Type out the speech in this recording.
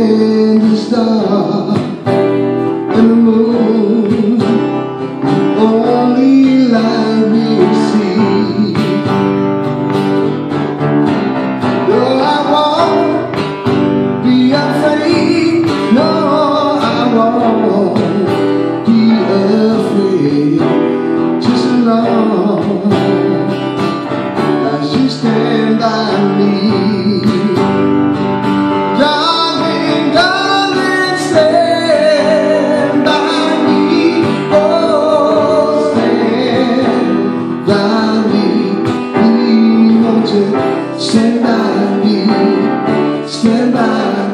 and the stars and the moon, the only light we'll see. No, I won't be afraid. No, I won't be afraid. Just as long as you stand by me. Stand by me, stand by me.